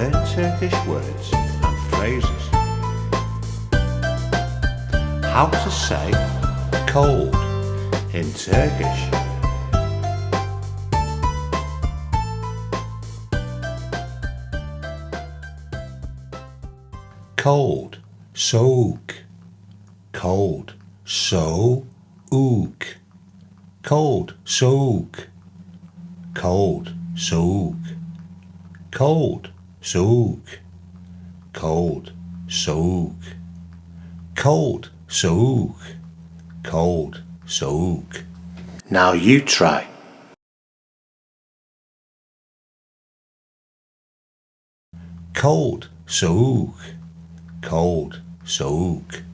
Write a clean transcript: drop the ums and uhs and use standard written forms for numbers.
learn Turkish words and phrases. How to say cold in Turkish. Cold, soğuk. Cold, soğuk. Cold, soğuk. Cold, soğuk. Cold, soğuk. Cold, soğuk. Cold, soğuk. Cold, soğuk. Now you try. Cold, soğuk. Cold, soğuk.